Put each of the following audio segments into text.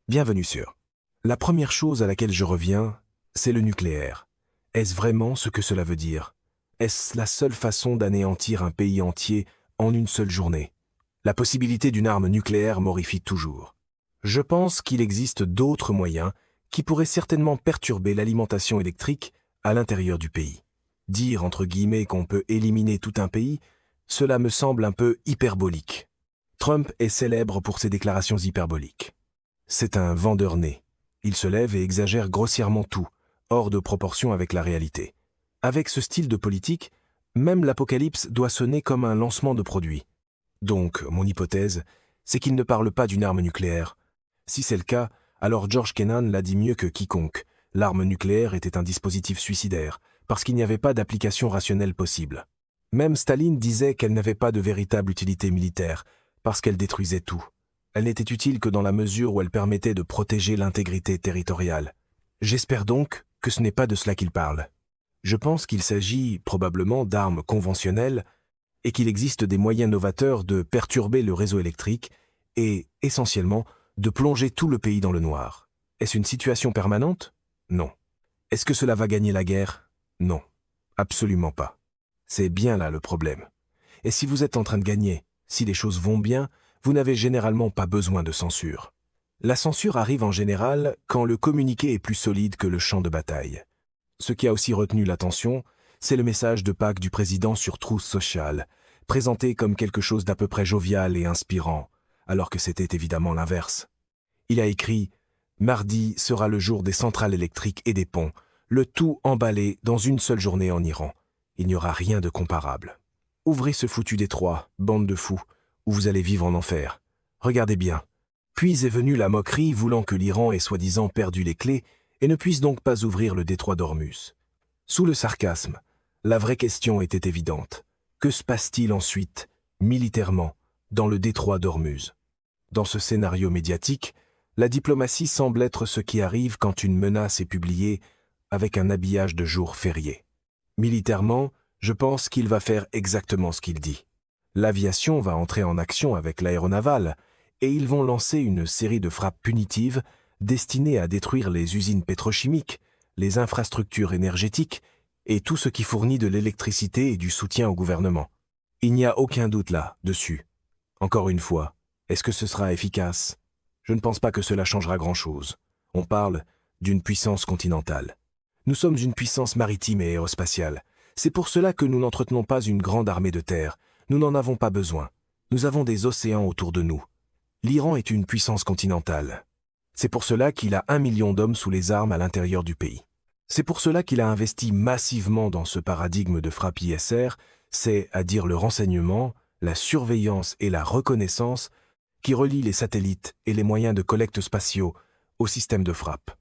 Bienvenue sur. La première chose à laquelle je reviens, c'est le nucléaire. Est-ce vraiment ce que cela veut dire? Est-ce la seule façon d'anéantir un pays entier en une seule journée? La possibilité d'une arme nucléaire m'horrifie toujours. Je pense qu'il existe d'autres moyens qui pourraient certainement perturber l'alimentation électrique à l'intérieur du pays. Dire entre guillemets qu'on peut éliminer tout un pays, cela me semble un peu hyperbolique. Trump est célèbre pour ses déclarations hyperboliques. C'est un vendeur-né. Il se lève et exagère grossièrement tout, hors de proportion avec la réalité. Avec ce style de politique, même l'apocalypse doit sonner comme un lancement de produit. Donc, mon hypothèse, c'est qu'il ne parle pas d'une arme nucléaire. Si c'est le cas, alors George Kennan l'a dit mieux que quiconque. L'arme nucléaire était un dispositif suicidaire, parce qu'il n'y avait pas d'application rationnelle possible. Même Staline disait qu'elle n'avait pas de véritable utilité militaire, parce qu'elle détruisait tout. Elle n'était utile que dans la mesure où elle permettait de protéger l'intégrité territoriale. J'espère donc que ce n'est pas de cela qu'il parle. Je pense qu'il s'agit probablement d'armes conventionnelles et qu'il existe des moyens novateurs de perturber le réseau électrique et, essentiellement, de plonger tout le pays dans le noir. Est-ce une situation permanente? Non. Est-ce que cela va gagner la guerre? Non. Absolument pas. C'est bien là le problème. Et si vous êtes en train de gagner, si les choses vont bien, vous n'avez généralement pas besoin de censure. La censure arrive en général quand le communiqué est plus solide que le champ de bataille. Ce qui a aussi retenu l'attention, c'est le message de Pâques du président sur Truth Social, présenté comme quelque chose d'à peu près jovial et inspirant, alors que c'était évidemment l'inverse. Il a écrit « Mardi sera le jour des centrales électriques et des ponts, le tout emballé dans une seule journée en Iran. Il n'y aura rien de comparable. Ouvrez ce foutu détroit, bande de fous, où vous allez vivre en enfer. Regardez bien. » Puis est venue la moquerie voulant que l'Iran ait soi-disant perdu les clés et ne puisse donc pas ouvrir le détroit d'Ormuz. Sous le sarcasme, la vraie question était évidente. Que se passe-t-il ensuite, militairement, dans le détroit d'Ormuz? Dans ce scénario médiatique, la diplomatie semble être ce qui arrive quand une menace est publiée avec un habillage de jour férié. Militairement, je pense qu'il va faire exactement ce qu'il dit. L'aviation va entrer en action avec l'aéronavale, et ils vont lancer une série de frappes punitives destinées à détruire les usines pétrochimiques, les infrastructures énergétiques et tout ce qui fournit de l'électricité et du soutien au gouvernement. Il n'y a aucun doute là-dessus. Encore une fois, est-ce que ce sera efficace? Je ne pense pas que cela changera grand-chose. On parle d'une puissance continentale. Nous sommes une puissance maritime et aérospatiale. C'est pour cela que nous n'entretenons pas une grande armée de terre. Nous n'en avons pas besoin. Nous avons des océans autour de nous. L'Iran est une puissance continentale. C'est pour cela qu'il a 1 million d'hommes sous les armes à l'intérieur du pays. C'est pour cela qu'il a investi massivement dans ce paradigme de frappe ISR, c'est à dire le renseignement, la surveillance et la reconnaissance qui relient les satellites et les moyens de collecte spatiaux au système de frappe.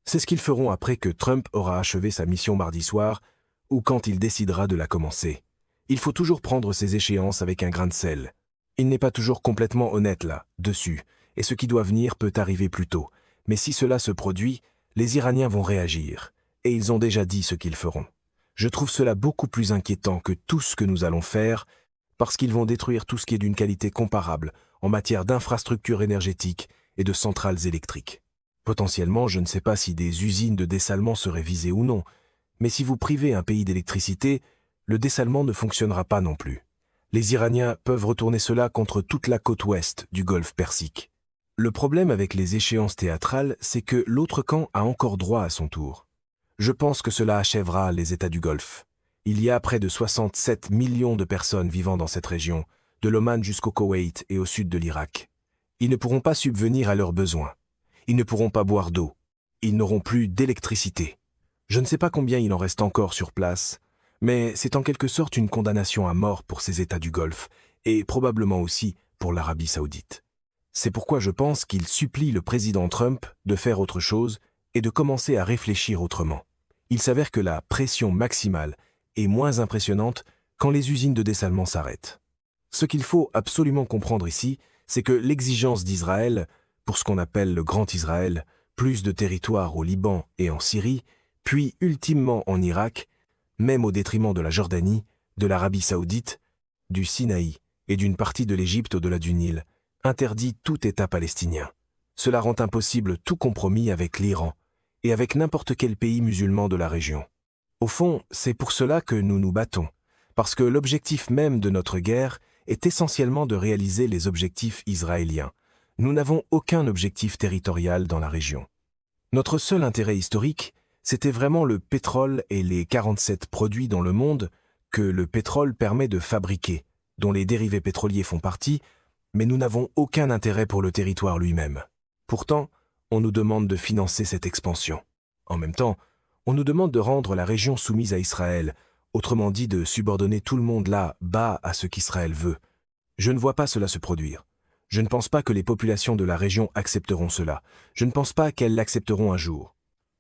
C'est ce qu'ils feront après que Trump aura achevé sa mission mardi soir ou quand il décidera de la commencer. Il faut toujours prendre ses échéances avec un grain de sel. Il n'est pas toujours complètement honnête là-dessus, et ce qui doit venir peut arriver plus tôt. Mais si cela se produit, les Iraniens vont réagir, et ils ont déjà dit ce qu'ils feront. Je trouve cela beaucoup plus inquiétant que tout ce que nous allons faire, parce qu'ils vont détruire tout ce qui est d'une qualité comparable en matière d'infrastructures énergétiques et de centrales électriques. Potentiellement, je ne sais pas si des usines de dessalement seraient visées ou non, mais si vous privez un pays d'électricité, le dessalement ne fonctionnera pas non plus. Les Iraniens peuvent retourner cela contre toute la côte ouest du golfe Persique. Le problème avec les échéances théâtrales, c'est que l'autre camp a encore droit à son tour. Je pense que cela achèvera les États du Golfe. Il y a près de 67 millions de personnes vivant dans cette région, de l'Oman jusqu'au Koweït et au sud de l'Irak. Ils ne pourront pas subvenir à leurs besoins. Ils ne pourront pas boire d'eau. Ils n'auront plus d'électricité. Je ne sais pas combien il en reste encore sur place, mais c'est en quelque sorte une condamnation à mort pour ces États du Golfe, et probablement aussi pour l'Arabie saoudite. C'est pourquoi je pense qu'il supplie le président Trump de faire autre chose et de commencer à réfléchir autrement. Il s'avère que la pression maximale est moins impressionnante quand les usines de dessalement s'arrêtent. Ce qu'il faut absolument comprendre ici, c'est que l'exigence d'Israël, pour ce qu'on appelle le Grand Israël, plus de territoire au Liban et en Syrie, puis ultimement en Irak, même au détriment de la Jordanie, de l'Arabie saoudite, du Sinaï et d'une partie de l'Égypte au-delà du Nil, interdit tout État palestinien. Cela rend impossible tout compromis avec l'Iran et avec n'importe quel pays musulman de la région. Au fond, c'est pour cela que nous nous battons, parce que l'objectif même de notre guerre est essentiellement de réaliser les objectifs israéliens. Nous n'avons aucun objectif territorial dans la région. Notre seul intérêt historique, c'était vraiment le pétrole et les 47 produits dans le monde que le pétrole permet de fabriquer, dont les dérivés pétroliers font partie, mais nous n'avons aucun intérêt pour le territoire lui-même. Pourtant, on nous demande de financer cette expansion. En même temps, on nous demande de rendre la région soumise à Israël, autrement dit de subordonner tout le monde là-bas à ce qu'Israël veut. Je ne vois pas cela se produire. Je ne pense pas que les populations de la région accepteront cela. Je ne pense pas qu'elles l'accepteront un jour.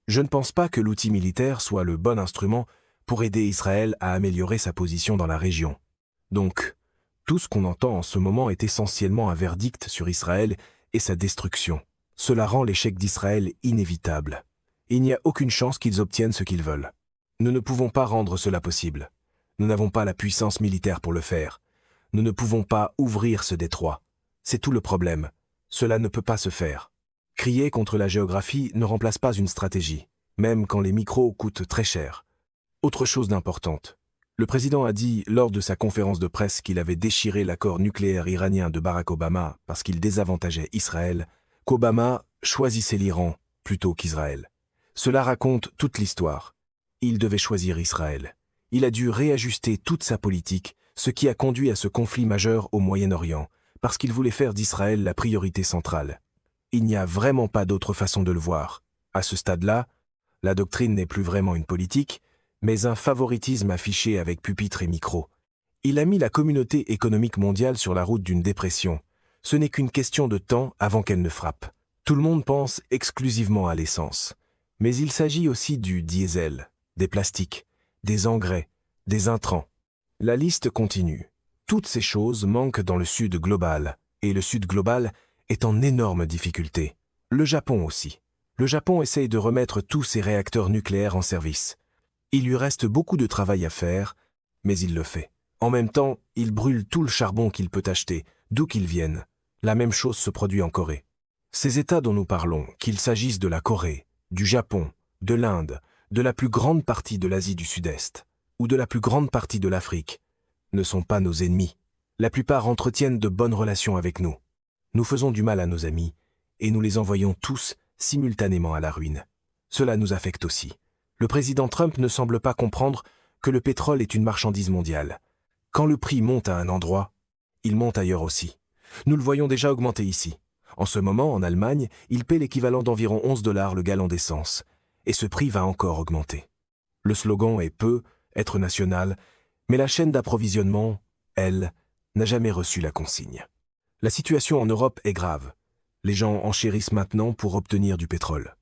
Je ne pense pas que l'outil militaire soit le bon instrument pour aider Israël à améliorer sa position dans la région. Donc, tout ce qu'on entend en ce moment est essentiellement un verdict sur Israël et sa destruction. Cela rend l'échec d'Israël inévitable. Il n'y a aucune chance qu'ils obtiennent ce qu'ils veulent. Nous ne pouvons pas rendre cela possible. Nous n'avons pas la puissance militaire pour le faire. Nous ne pouvons pas ouvrir ce détroit. C'est tout le problème. Cela ne peut pas se faire. Crier contre la géographie ne remplace pas une stratégie, même quand les micros coûtent très cher. Autre chose d'importante. Le président a dit lors de sa conférence de presse qu'il avait déchiré l'accord nucléaire iranien de Barack Obama parce qu'il désavantageait Israël, qu'Obama choisissait l'Iran plutôt qu'Israël. Cela raconte toute l'histoire. Il devait choisir Israël. Il a dû réajuster toute sa politique, ce qui a conduit à ce conflit majeur au Moyen-Orient, parce qu'il voulait faire d'Israël la priorité centrale. Il n'y a vraiment pas d'autre façon de le voir. À ce stade-là, la doctrine n'est plus vraiment une politique, mais un favoritisme affiché avec pupitre et micro. Il a mis la communauté économique mondiale sur la route d'une dépression. Ce n'est qu'une question de temps avant qu'elle ne frappe. Tout le monde pense exclusivement à l'essence. Mais il s'agit aussi du diesel, des plastiques, des engrais, des intrants. La liste continue. Toutes ces choses manquent dans le Sud global, et le Sud global est en énorme difficulté. Le Japon aussi. Le Japon essaye de remettre tous ses réacteurs nucléaires en service. Il lui reste beaucoup de travail à faire, mais il le fait. En même temps, il brûle tout le charbon qu'il peut acheter, d'où qu'il vienne. La même chose se produit en Corée. Ces États dont nous parlons, qu'il s'agisse de la Corée, du Japon, de l'Inde, de la plus grande partie de l'Asie du Sud-Est, ou de la plus grande partie de l'Afrique, ne sont pas nos ennemis. La plupart entretiennent de bonnes relations avec nous. Nous faisons du mal à nos amis, et nous les envoyons tous simultanément à la ruine. Cela nous affecte aussi. Le président Trump ne semble pas comprendre que le pétrole est une marchandise mondiale. Quand le prix monte à un endroit, il monte ailleurs aussi. Nous le voyons déjà augmenter ici. En ce moment, en Allemagne, il paie l'équivalent d'environ 11 $ le gallon d'essence, et ce prix va encore augmenter. Le slogan est peu, être national, mais la chaîne d'approvisionnement, elle, n'a jamais reçu la consigne. La situation en Europe est grave. Les gens enchérissent maintenant pour obtenir du pétrole.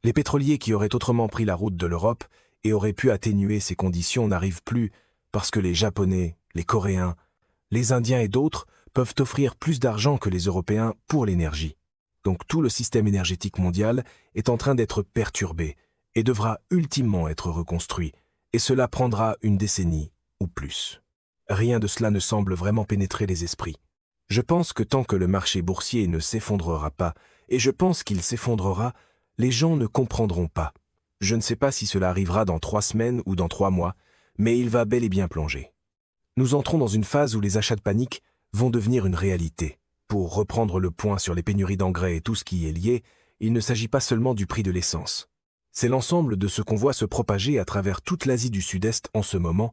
Les pétroliers qui auraient autrement pris la route de l'Europe et auraient pu atténuer ces conditions n'arrivent plus parce que les Japonais, les Coréens, les Indiens et d'autres peuvent offrir plus d'argent que les Européens pour l'énergie. Donc tout le système énergétique mondial est en train d'être perturbé et devra ultimement être reconstruit, et cela prendra une décennie ou plus. Rien de cela ne semble vraiment pénétrer les esprits. Je pense que tant que le marché boursier ne s'effondrera pas, et je pense qu'il s'effondrera, les gens ne comprendront pas. Je ne sais pas si cela arrivera dans 3 semaines ou dans 3 mois, mais il va bel et bien plonger. Nous entrons dans une phase où les achats de panique vont devenir une réalité. Pour reprendre le point sur les pénuries d'engrais et tout ce qui y est lié, il ne s'agit pas seulement du prix de l'essence. C'est l'ensemble de ce qu'on voit se propager à travers toute l'Asie du Sud-Est en ce moment,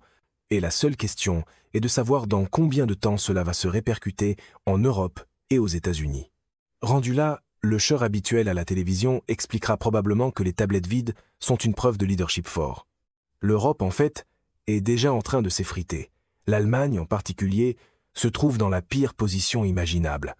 et la seule question est de savoir dans combien de temps cela va se répercuter en Europe et aux États-Unis. Rendu là, le cheur habituel à la télévision expliquera probablement que les tablettes vides sont une preuve de leadership fort. L'Europe, en fait, est déjà en train de s'effriter. L'Allemagne, en particulier, se trouve dans la pire position imaginable.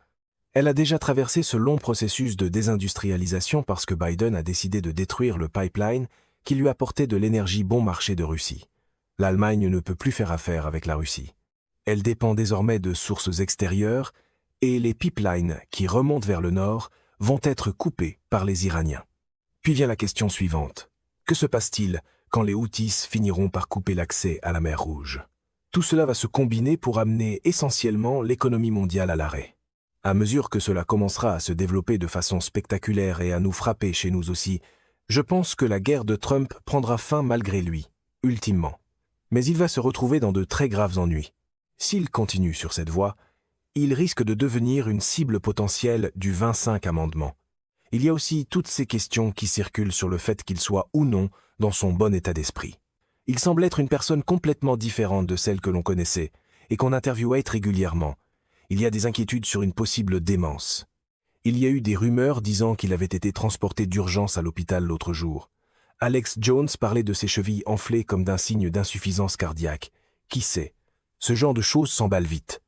Elle a déjà traversé ce long processus de désindustrialisation parce que Biden a décidé de détruire le pipeline qui lui apportait de l'énergie bon marché de Russie. L'Allemagne ne peut plus faire affaire avec la Russie. Elle dépend désormais de sources extérieures et les pipelines qui remontent vers le nord vont être coupés par les Iraniens. Puis vient la question suivante. Que se passe-t-il quand les Houthis finiront par couper l'accès à la mer Rouge? Tout cela va se combiner pour amener essentiellement l'économie mondiale à l'arrêt. À mesure que cela commencera à se développer de façon spectaculaire et à nous frapper chez nous aussi, je pense que la guerre de Trump prendra fin malgré lui, ultimement. Mais il va se retrouver dans de très graves ennuis. S'il continue sur cette voie, il risque de devenir une cible potentielle du 25 amendement. Il y a aussi toutes ces questions qui circulent sur le fait qu'il soit ou non dans son bon état d'esprit. Il semble être une personne complètement différente de celle que l'on connaissait et qu'on interviewait régulièrement. Il y a des inquiétudes sur une possible démence. Il y a eu des rumeurs disant qu'il avait été transporté d'urgence à l'hôpital l'autre jour. Alex Jones parlait de ses chevilles enflées comme d'un signe d'insuffisance cardiaque. Qui sait? Ce genre de choses s'emballe vite.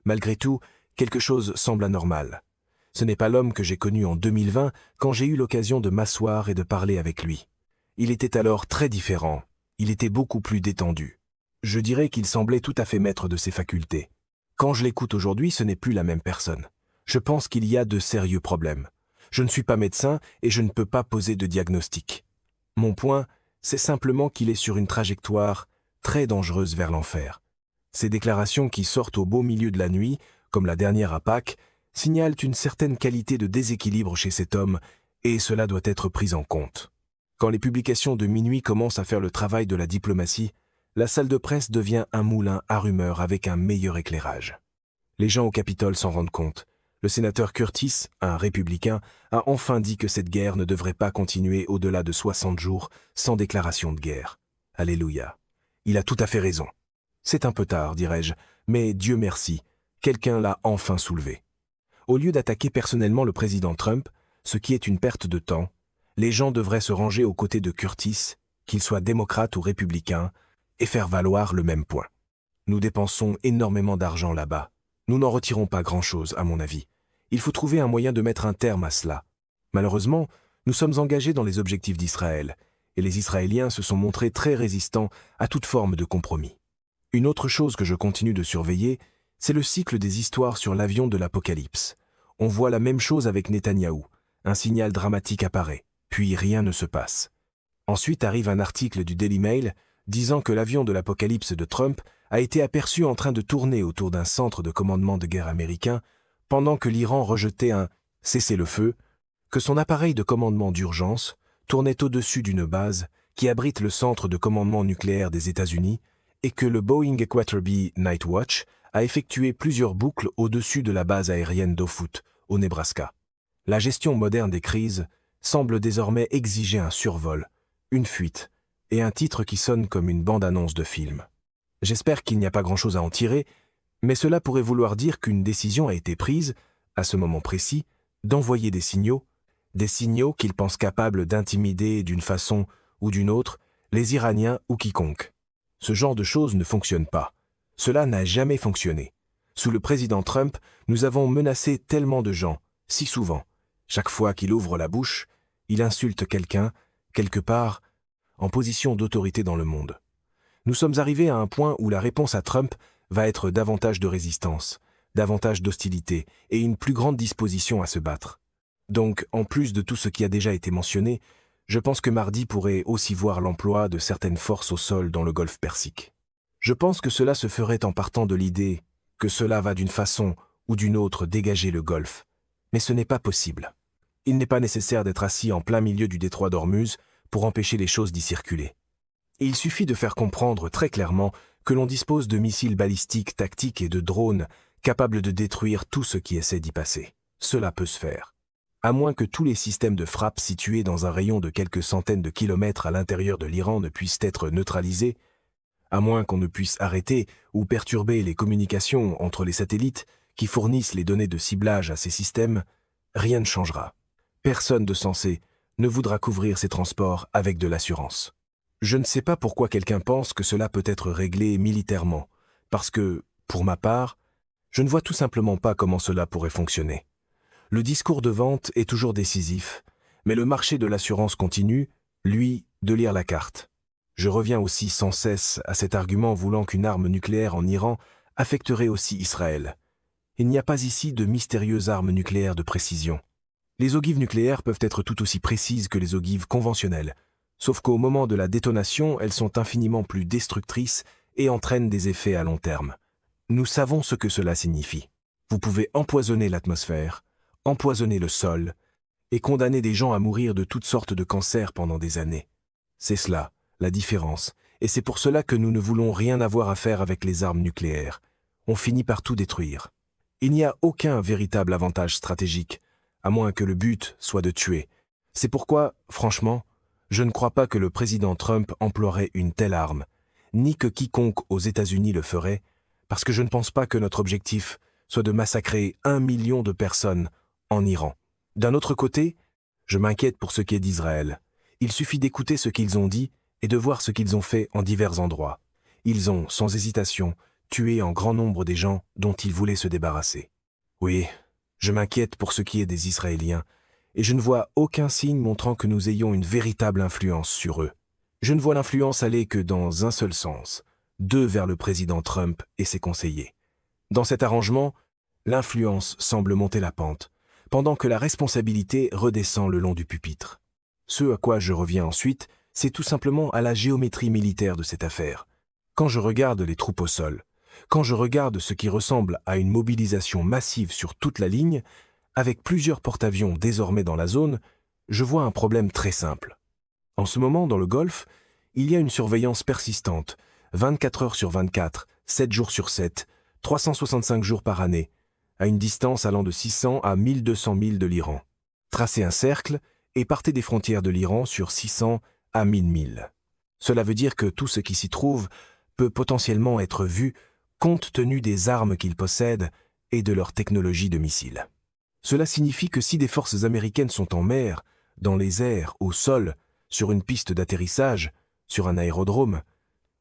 Malgré tout, quelque chose semble anormal. Ce n'est pas l'homme que j'ai connu en 2020 quand j'ai eu l'occasion de m'asseoir et de parler avec lui. Il était alors très différent. Il était beaucoup plus détendu. Je dirais qu'il semblait tout à fait maître de ses facultés. Quand je l'écoute aujourd'hui, ce n'est plus la même personne. Je pense qu'il y a de sérieux problèmes. Je ne suis pas médecin et je ne peux pas poser de diagnostic. Mon point, c'est simplement qu'il est sur une trajectoire très dangereuse vers l'enfer. Ces déclarations qui sortent au beau milieu de la nuit, comme la dernière à Pâques, signalent une certaine qualité de déséquilibre chez cet homme, et cela doit être pris en compte. Quand les publications de minuit commencent à faire le travail de la diplomatie, la salle de presse devient un moulin à rumeurs avec un meilleur éclairage. Les gens au Capitole s'en rendent compte. Le sénateur Curtis, un républicain, a enfin dit que cette guerre ne devrait pas continuer au-delà de 60 jours sans déclaration de guerre. Alléluia. Il a tout à fait raison. C'est un peu tard, dirais-je, mais Dieu merci, quelqu'un l'a enfin soulevé. Au lieu d'attaquer personnellement le président Trump, ce qui est une perte de temps, les gens devraient se ranger aux côtés de Curtis, qu'il soit démocrate ou républicain, et faire valoir le même point. Nous dépensons énormément d'argent là-bas. Nous n'en retirons pas grand-chose, à mon avis. Il faut trouver un moyen de mettre un terme à cela. Malheureusement, nous sommes engagés dans les objectifs d'Israël, et les Israéliens se sont montrés très résistants à toute forme de compromis. Une autre chose que je continue de surveiller, c'est le cycle des histoires sur l'avion de l'Apocalypse. On voit la même chose avec Netanyahou. Un signal dramatique apparaît, puis rien ne se passe. Ensuite arrive un article du Daily Mail disant que l'avion de l'Apocalypse de Trump a été aperçu en train de tourner autour d'un centre de commandement de guerre américain pendant que l'Iran rejetait un cessez-le-feu, que son appareil de commandement d'urgence tournait au-dessus d'une base qui abrite le centre de commandement nucléaire des États-Unis et que le Boeing Equator B Night Watch a effectué plusieurs boucles au-dessus de la base aérienne d'Offutt, au Nebraska. La gestion moderne des crises semble désormais exiger un survol, une fuite et un titre qui sonne comme une bande-annonce de film. J'espère qu'il n'y a pas grand-chose à en tirer, mais cela pourrait vouloir dire qu'une décision a été prise, à ce moment précis, d'envoyer des signaux qu'ils pensent capables d'intimider d'une façon ou d'une autre les Iraniens ou quiconque. Ce genre de choses ne fonctionne pas. Cela n'a jamais fonctionné. Sous le président Trump, nous avons menacé tellement de gens, si souvent. Chaque fois qu'il ouvre la bouche, il insulte quelqu'un, quelque part, en position d'autorité dans le monde. Nous sommes arrivés à un point où la réponse à Trump va être davantage de résistance, davantage d'hostilité et une plus grande disposition à se battre. Donc, en plus de tout ce qui a déjà été mentionné, je pense que mardi pourrait aussi voir l'emploi de certaines forces au sol dans le golfe Persique. Je pense que cela se ferait en partant de l'idée que cela va d'une façon ou d'une autre dégager le golfe. Mais ce n'est pas possible. Il n'est pas nécessaire d'être assis en plein milieu du détroit d'Ormuz pour empêcher les choses d'y circuler. Il suffit de faire comprendre très clairement que l'on dispose de missiles balistiques tactiques et de drones capables de détruire tout ce qui essaie d'y passer. Cela peut se faire. À moins que tous les systèmes de frappe situés dans un rayon de quelques centaines de kilomètres à l'intérieur de l'Iran ne puissent être neutralisés, à moins qu'on ne puisse arrêter ou perturber les communications entre les satellites qui fournissent les données de ciblage à ces systèmes, rien ne changera. Personne de sensé ne voudra couvrir ces transports avec de l'assurance. Je ne sais pas pourquoi quelqu'un pense que cela peut être réglé militairement, parce que, pour ma part, je ne vois tout simplement pas comment cela pourrait fonctionner. Le discours de vente est toujours décisif, mais le marché de l'assurance continue, lui, de lire la carte. Je reviens aussi sans cesse à cet argument voulant qu'une arme nucléaire en Iran affecterait aussi Israël. Il n'y a pas ici de mystérieuses armes nucléaires de précision. Les ogives nucléaires peuvent être tout aussi précises que les ogives conventionnelles, sauf qu'au moment de la détonation, elles sont infiniment plus destructrices et entraînent des effets à long terme. Nous savons ce que cela signifie. Vous pouvez empoisonner l'atmosphère, empoisonner le sol, et condamner des gens à mourir de toutes sortes de cancers pendant des années. C'est cela, la différence, et c'est pour cela que nous ne voulons rien avoir à faire avec les armes nucléaires. On finit par tout détruire. Il n'y a aucun véritable avantage stratégique, à moins que le but soit de tuer. C'est pourquoi, franchement, je ne crois pas que le président Trump emploierait une telle arme, ni que quiconque aux États-Unis le ferait, parce que je ne pense pas que notre objectif soit de massacrer 1 million de personnes en Iran. D'un autre côté, je m'inquiète pour ce qui est d'Israël. Il suffit d'écouter ce qu'ils ont dit et de voir ce qu'ils ont fait en divers endroits. Ils ont, sans hésitation, tué en grand nombre des gens dont ils voulaient se débarrasser. Oui, je m'inquiète pour ce qui est des Israéliens, et je ne vois aucun signe montrant que nous ayons une véritable influence sur eux. Je ne vois l'influence aller que dans un seul sens, deux vers le président Trump et ses conseillers. Dans cet arrangement, l'influence semble monter la pente, pendant que la responsabilité redescend le long du pupitre. Ce à quoi je reviens ensuite, c'est tout simplement à la géométrie militaire de cette affaire. Quand je regarde les troupes au sol, quand je regarde ce qui ressemble à une mobilisation massive sur toute la ligne, avec plusieurs porte-avions désormais dans la zone, je vois un problème très simple. En ce moment, dans le Golfe, il y a une surveillance persistante, 24 heures sur 24, 7 jours sur 7, 365 jours par année, à une distance allant de 600 à 1200 milles de l'Iran. Tracez un cercle et partez des frontières de l'Iran sur 600 à 1000 milles. Cela veut dire que tout ce qui s'y trouve peut potentiellement être vu compte tenu des armes qu'ils possèdent et de leur technologie de missiles. Cela signifie que si des forces américaines sont en mer, dans les airs, au sol, sur une piste d'atterrissage, sur un aérodrome,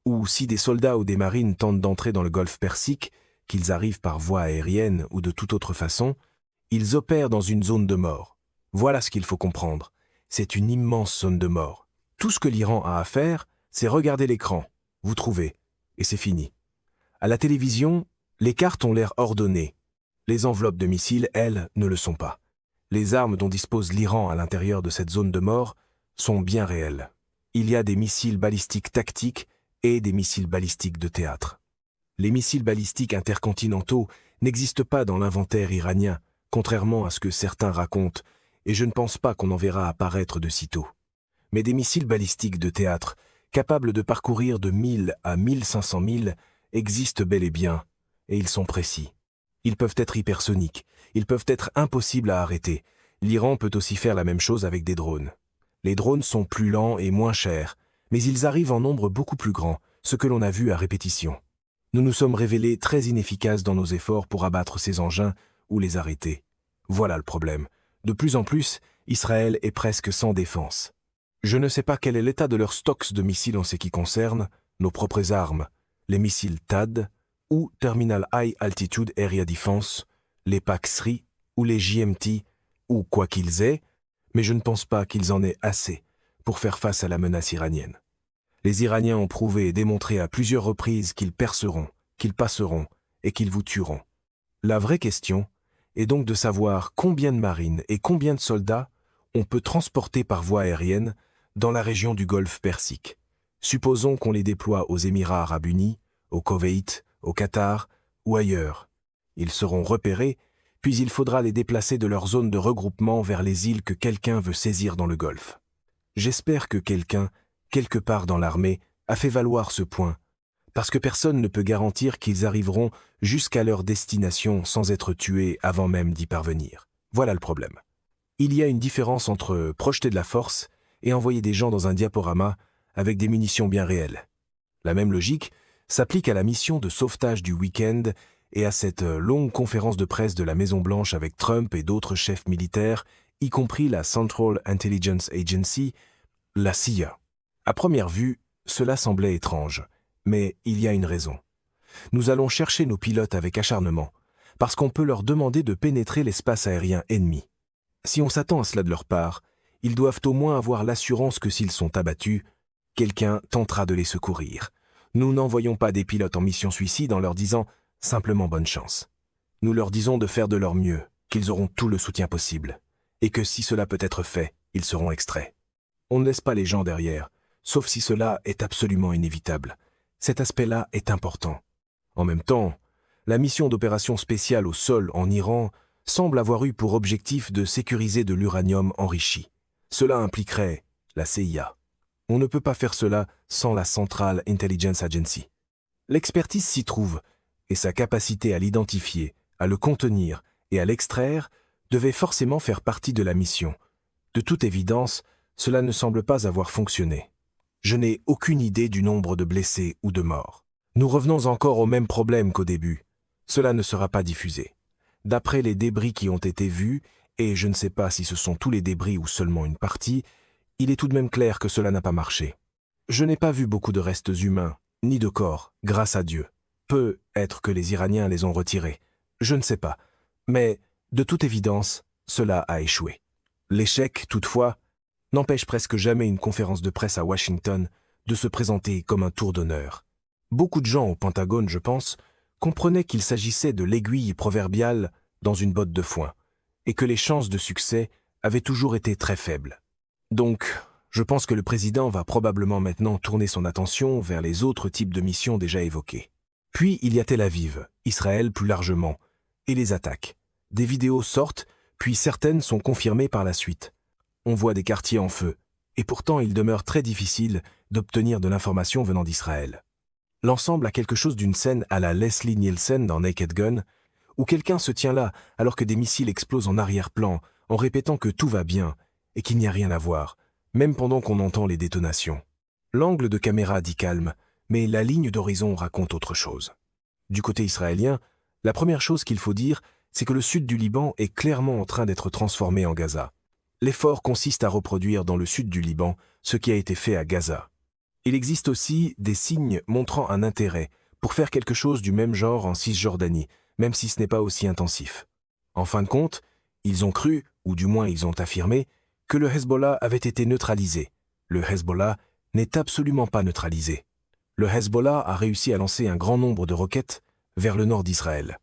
ou si des soldats ou des marines tentent d'entrer dans le golfe Persique, qu'ils arrivent par voie aérienne ou de toute autre façon, ils opèrent dans une zone de mort. Voilà ce qu'il faut comprendre. C'est une immense zone de mort. Tout ce que l'Iran a à faire, c'est regarder l'écran. Vous trouvez. Et c'est fini. À la télévision, les cartes ont l'air ordonnées. Les enveloppes de missiles, elles, ne le sont pas. Les armes dont dispose l'Iran à l'intérieur de cette zone de mort sont bien réelles. Il y a des missiles balistiques tactiques et des missiles balistiques de théâtre. Les missiles balistiques intercontinentaux n'existent pas dans l'inventaire iranien, contrairement à ce que certains racontent, et je ne pense pas qu'on en verra apparaître de sitôt. Mais des missiles balistiques de théâtre, capables de parcourir de 1000 à 1500 milles, existent bel et bien, et ils sont précis. Ils peuvent être hypersoniques, ils peuvent être impossibles à arrêter. L'Iran peut aussi faire la même chose avec des drones. Les drones sont plus lents et moins chers, mais ils arrivent en nombre beaucoup plus grand, ce que l'on a vu à répétition. Nous nous sommes révélés très inefficaces dans nos efforts pour abattre ces engins ou les arrêter. Voilà le problème. De plus en plus, Israël est presque sans défense. Je ne sais pas quel est l'état de leurs stocks de missiles en ce qui concerne nos propres armes, les missiles THAAD ou Terminal High Altitude Area Defense, les PAC-3 ou les JMT, ou quoi qu'ils aient, mais je ne pense pas qu'ils en aient assez pour faire face à la menace iranienne. Les Iraniens ont prouvé et démontré à plusieurs reprises qu'ils perceront, qu'ils passeront et qu'ils vous tueront. La vraie question est donc de savoir combien de marines et combien de soldats on peut transporter par voie aérienne dans la région du Golfe Persique. Supposons qu'on les déploie aux Émirats arabes unis, au Koweït, au Qatar ou ailleurs. Ils seront repérés, puis il faudra les déplacer de leur zone de regroupement vers les îles que quelqu'un veut saisir dans le Golfe. J'espère que quelqu'un, quelque part dans l'armée, a fait valoir ce point, parce que personne ne peut garantir qu'ils arriveront jusqu'à leur destination sans être tués avant même d'y parvenir. Voilà le problème. Il y a une différence entre projeter de la force et envoyer des gens dans un diaporama avec des munitions bien réelles. La même logique s'applique à la mission de sauvetage du week-end et à cette longue conférence de presse de la Maison-Blanche avec Trump et d'autres chefs militaires, y compris la Central Intelligence Agency, la CIA. À première vue, cela semblait étrange, mais il y a une raison. Nous allons chercher nos pilotes avec acharnement, parce qu'on peut leur demander de pénétrer l'espace aérien ennemi. Si on s'attend à cela de leur part, ils doivent au moins avoir l'assurance que s'ils sont abattus, quelqu'un tentera de les secourir. Nous n'envoyons pas des pilotes en mission suicide en leur disant simplement bonne chance. Nous leur disons de faire de leur mieux, qu'ils auront tout le soutien possible, et que si cela peut être fait, ils seront extraits. On ne laisse pas les gens derrière, sauf si cela est absolument inévitable. Cet aspect-là est important. En même temps, La mission d'opération spéciale au sol en Iran semble avoir eu pour objectif de sécuriser de l'uranium enrichi. Cela impliquerait la CIA. On ne peut pas faire cela sans la Central Intelligence Agency. L'expertise s'y trouve, et sa capacité à l'identifier, à le contenir et à l'extraire devait forcément faire partie de la mission. De toute évidence, cela ne semble pas avoir fonctionné. Je n'ai aucune idée du nombre de blessés ou de morts. Nous revenons encore au même problème qu'au début. Cela ne sera pas diffusé. D'après les débris qui ont été vus, et je ne sais pas si ce sont tous les débris ou seulement une partie, il est tout de même clair que cela n'a pas marché. Je n'ai pas vu beaucoup de restes humains, ni de corps, grâce à Dieu. Peut être que les Iraniens les ont retirés. Je ne sais pas. Mais, de toute évidence, cela a échoué. L'échec, toutefois, n'empêche presque jamais une conférence de presse à Washington de se présenter comme un tour d'honneur. Beaucoup de gens au Pentagone, je pense, comprenaient qu'il s'agissait de l'aiguille proverbiale dans une botte de foin, et que les chances de succès avaient toujours été très faibles. Donc, je pense que le président va probablement maintenant tourner son attention vers les autres types de missions déjà évoquées. Puis il y a Tel Aviv, Israël plus largement, et les attaques. Des vidéos sortent, puis certaines sont confirmées par la suite. On voit des quartiers en feu, et pourtant il demeure très difficile d'obtenir de l'information venant d'Israël. L'ensemble a quelque chose d'une scène à la Leslie Nielsen dans Naked Gun, où quelqu'un se tient là alors que des missiles explosent en arrière-plan, en répétant que tout va bien et qu'il n'y a rien à voir, même pendant qu'on entend les détonations. L'angle de caméra dit calme, mais la ligne d'horizon raconte autre chose. Du côté israélien, la première chose qu'il faut dire, c'est que le sud du Liban est clairement en train d'être transformé en Gaza. L'effort consiste à reproduire dans le sud du Liban ce qui a été fait à Gaza. Il existe aussi des signes montrant un intérêt pour faire quelque chose du même genre en Cisjordanie, même si ce n'est pas aussi intensif. En fin de compte, ils ont cru, ou du moins ils ont affirmé, que le Hezbollah avait été neutralisé. Le Hezbollah n'est absolument pas neutralisé. Le Hezbollah a réussi à lancer un grand nombre de roquettes vers le nord d'Israël.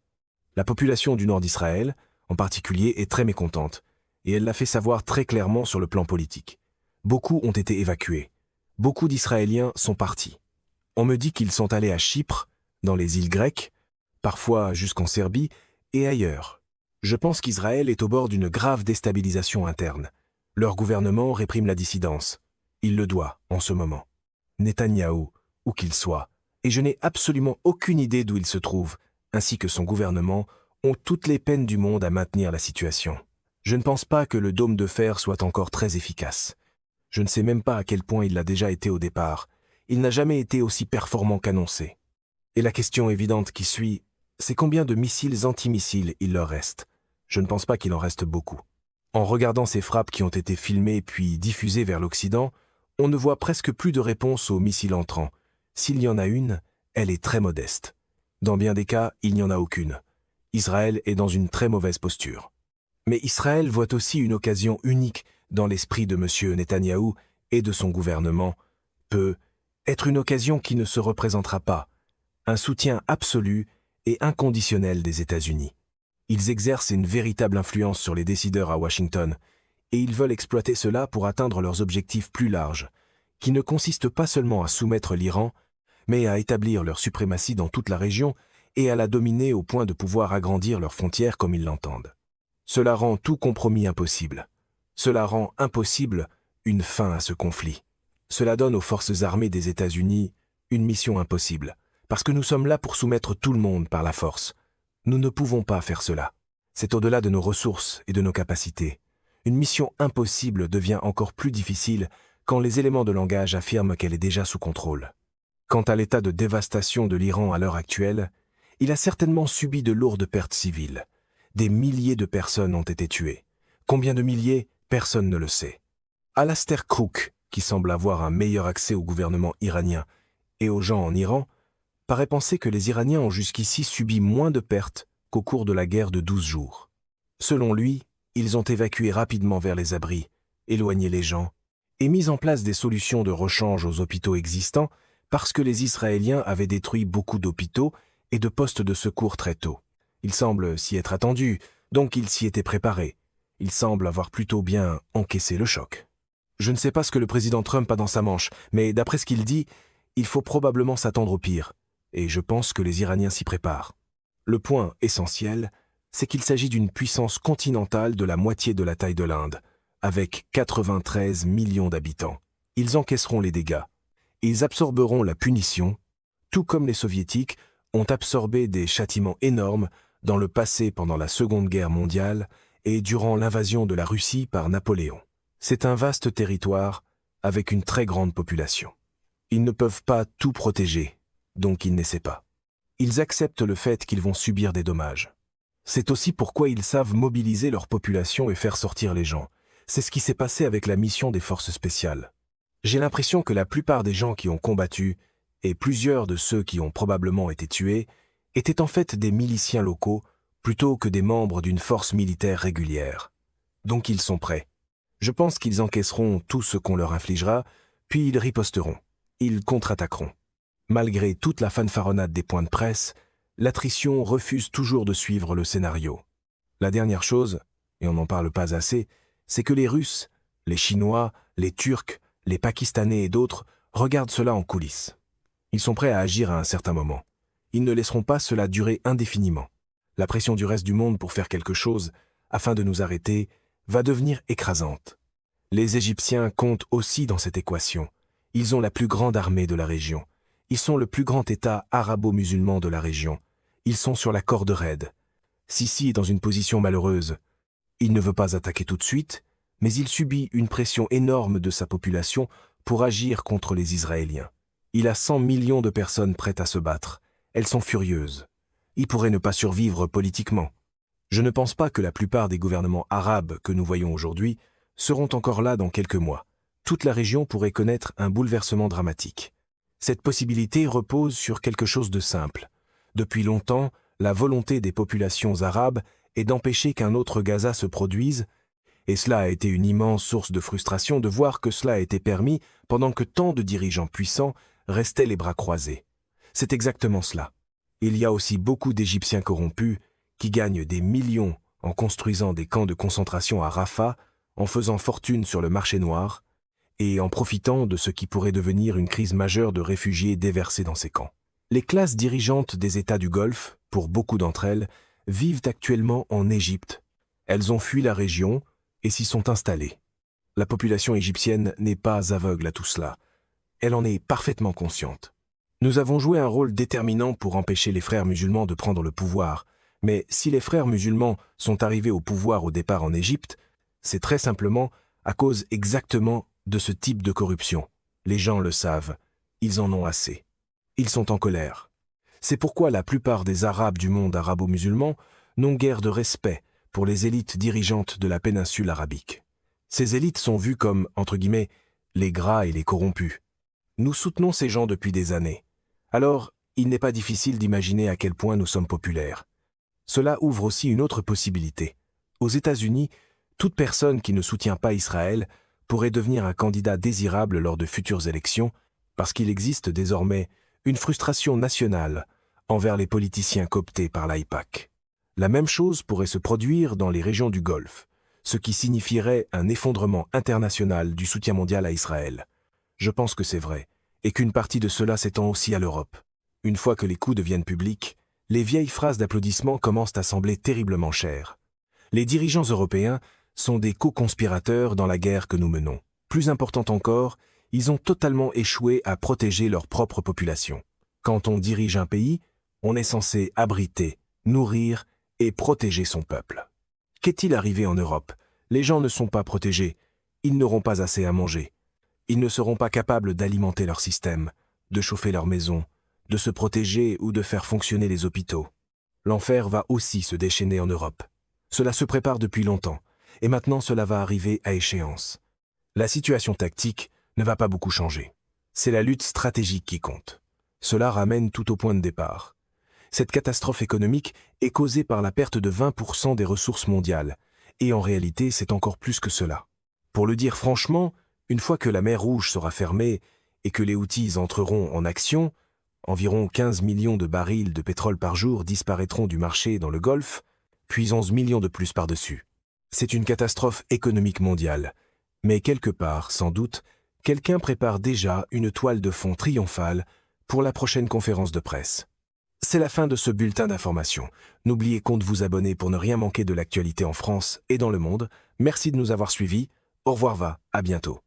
La population du nord d'Israël, en particulier, est très mécontente, et elle l'a fait savoir très clairement sur le plan politique. Beaucoup ont été évacués. Beaucoup d'Israéliens sont partis. On me dit qu'ils sont allés à Chypre, dans les îles grecques, parfois jusqu'en Serbie, et ailleurs. Je pense qu'Israël est au bord d'une grave déstabilisation interne. Leur gouvernement réprime la dissidence. Il le doit, en ce moment. Netanyahou, où qu'il soit, et je n'ai absolument aucune idée d'où il se trouve, ainsi que son gouvernement, ont toutes les peines du monde à maintenir la situation. Je ne pense pas que le dôme de fer soit encore très efficace. Je ne sais même pas à quel point il l'a déjà été au départ. Il n'a jamais été aussi performant qu'annoncé. Et la question évidente qui suit, c'est combien de missiles antimissiles il leur reste. Je ne pense pas qu'il en reste beaucoup. En regardant ces frappes qui ont été filmées puis diffusées vers l'Occident, on ne voit presque plus de réponse aux missiles entrants. S'il y en a une, elle est très modeste. Dans bien des cas, il n'y en a aucune. Israël est dans une très mauvaise posture. Mais Israël voit aussi une occasion unique dans l'esprit de M. Netanyahou et de son gouvernement, peut être une occasion qui ne se représentera pas, un soutien absolu et inconditionnel des États-Unis. Ils exercent une véritable influence sur les décideurs à Washington, et ils veulent exploiter cela pour atteindre leurs objectifs plus larges, qui ne consistent pas seulement à soumettre l'Iran, mais à établir leur suprématie dans toute la région et à la dominer au point de pouvoir agrandir leurs frontières comme ils l'entendent. Cela rend tout compromis impossible. Cela rend impossible une fin à ce conflit. Cela donne aux forces armées des États-Unis une mission impossible, parce que nous sommes là pour soumettre tout le monde par la force. Nous ne pouvons pas faire cela. C'est au-delà de nos ressources et de nos capacités. Une mission impossible devient encore plus difficile quand les éléments de langage affirment qu'elle est déjà sous contrôle. Quant à l'état de dévastation de l'Iran à l'heure actuelle, il a certainement subi de lourdes pertes civiles. Des milliers de personnes ont été tuées. Combien de milliers, personne ne le sait. Alastair Crooke, qui semble avoir un meilleur accès au gouvernement iranien et aux gens en Iran, paraît penser que les Iraniens ont jusqu'ici subi moins de pertes qu'au cours de la guerre de 12 jours. Selon lui, ils ont évacué rapidement vers les abris, éloigné les gens, et mis en place des solutions de rechange aux hôpitaux existants parce que les Israéliens avaient détruit beaucoup d'hôpitaux et de postes de secours très tôt. Il semble s'y être attendu, donc il s'y était préparé. Il semble avoir plutôt bien encaissé le choc. Je ne sais pas ce que le président Trump a dans sa manche, mais d'après ce qu'il dit, il faut probablement s'attendre au pire, et je pense que les Iraniens s'y préparent. Le point essentiel, c'est qu'il s'agit d'une puissance continentale de la moitié de la taille de l'Inde, avec 93 millions d'habitants. Ils encaisseront les dégâts. Ils absorberont la punition, tout comme les Soviétiques ont absorbé des châtiments énormes dans le passé pendant la Seconde Guerre mondiale et durant l'invasion de la Russie par Napoléon. C'est un vaste territoire avec une très grande population. Ils ne peuvent pas tout protéger, donc ils n'essaient pas. Ils acceptent le fait qu'ils vont subir des dommages. C'est aussi pourquoi ils savent mobiliser leur population et faire sortir les gens. C'est ce qui s'est passé avec la mission des forces spéciales. J'ai l'impression que la plupart des gens qui ont combattu, et plusieurs de ceux qui ont probablement été tués, étaient en fait des miliciens locaux plutôt que des membres d'une force militaire régulière. Donc ils sont prêts. Je pense qu'ils encaisseront tout ce qu'on leur infligera, puis ils riposteront. Ils contre-attaqueront. Malgré toute la fanfaronnade des points de presse, l'attrition refuse toujours de suivre le scénario. La dernière chose, et on n'en parle pas assez, c'est que les Russes, les Chinois, les Turcs, les Pakistanais et d'autres regardent cela en coulisses. Ils sont prêts à agir à un certain moment. Ils ne laisseront pas cela durer indéfiniment. La pression du reste du monde pour faire quelque chose, afin de nous arrêter, va devenir écrasante. Les Égyptiens comptent aussi dans cette équation. Ils ont la plus grande armée de la région. Ils sont le plus grand État arabo-musulman de la région. Ils sont sur la corde raide. Sisi est dans une position malheureuse. Il ne veut pas attaquer tout de suite, mais il subit une pression énorme de sa population pour agir contre les Israéliens. Il a 100 millions de personnes prêtes à se battre. Elles sont furieuses. Il pourrait ne pas survivre politiquement. Je ne pense pas que la plupart des gouvernements arabes que nous voyons aujourd'hui seront encore là dans quelques mois. Toute la région pourrait connaître un bouleversement dramatique. Cette possibilité repose sur quelque chose de simple. Depuis longtemps, la volonté des populations arabes est d'empêcher qu'un autre Gaza se produise, et cela a été une immense source de frustration de voir que cela a été permis pendant que tant de dirigeants puissants restaient les bras croisés. C'est exactement cela. Il y a aussi beaucoup d'Égyptiens corrompus qui gagnent des millions en construisant des camps de concentration à Rafah, en faisant fortune sur le marché noir, et en profitant de ce qui pourrait devenir une crise majeure de réfugiés déversés dans ces camps. Les classes dirigeantes des États du Golfe, pour beaucoup d'entre elles, vivent actuellement en Égypte. Elles ont fui la région et s'y sont installées. La population égyptienne n'est pas aveugle à tout cela. Elle en est parfaitement consciente. Nous avons joué un rôle déterminant pour empêcher les frères musulmans de prendre le pouvoir, mais si les frères musulmans sont arrivés au pouvoir au départ en Égypte, c'est très simplement à cause exactement de ce type de corruption. Les gens le savent, ils en ont assez. Ils sont en colère. C'est pourquoi la plupart des Arabes du monde arabo-musulman n'ont guère de respect pour les élites dirigeantes de la péninsule arabique. Ces élites sont vues comme, entre guillemets, les gras et les corrompus. Nous soutenons ces gens depuis des années. Alors, il n'est pas difficile d'imaginer à quel point nous sommes populaires. Cela ouvre aussi une autre possibilité. Aux États-Unis, toute personne qui ne soutient pas Israël pourrait devenir un candidat désirable lors de futures élections, parce qu'il existe désormais une frustration nationale envers les politiciens cooptés par l'AIPAC. La même chose pourrait se produire dans les régions du Golfe, ce qui signifierait un effondrement international du soutien mondial à Israël. Je pense que c'est vrai, et qu'une partie de cela s'étend aussi à l'Europe. Une fois que les coups deviennent publics, les vieilles phrases d'applaudissements commencent à sembler terriblement chères. Les dirigeants européens sont des co-conspirateurs dans la guerre que nous menons. Plus important encore, ils ont totalement échoué à protéger leur propre population. Quand on dirige un pays, on est censé abriter, nourrir et protéger son peuple. Qu'est-il arrivé en Europe? Les gens ne sont pas protégés, ils n'auront pas assez à manger. Ils ne seront pas capables d'alimenter leur système, de chauffer leur maison, de se protéger ou de faire fonctionner les hôpitaux. L'enfer va aussi se déchaîner en Europe. Cela se prépare depuis longtemps, et maintenant cela va arriver à échéance. La situation tactique ne va pas beaucoup changer. C'est la lutte stratégique qui compte. Cela ramène tout au point de départ. Cette catastrophe économique est causée par la perte de 20% des ressources mondiales, et en réalité c'est encore plus que cela. Pour le dire franchement, une fois que la mer Rouge sera fermée et que les Houthis entreront en action, environ 15 millions de barils de pétrole par jour disparaîtront du marché dans le Golfe, puis 11 millions de plus par-dessus. C'est une catastrophe économique mondiale, mais quelque part, sans doute, quelqu'un prépare déjà une toile de fond triomphale pour la prochaine conférence de presse. C'est la fin de ce bulletin d'information. N'oubliez pas de vous abonner pour ne rien manquer de l'actualité en France et dans le monde. Merci de nous avoir suivis. Au revoir, à bientôt.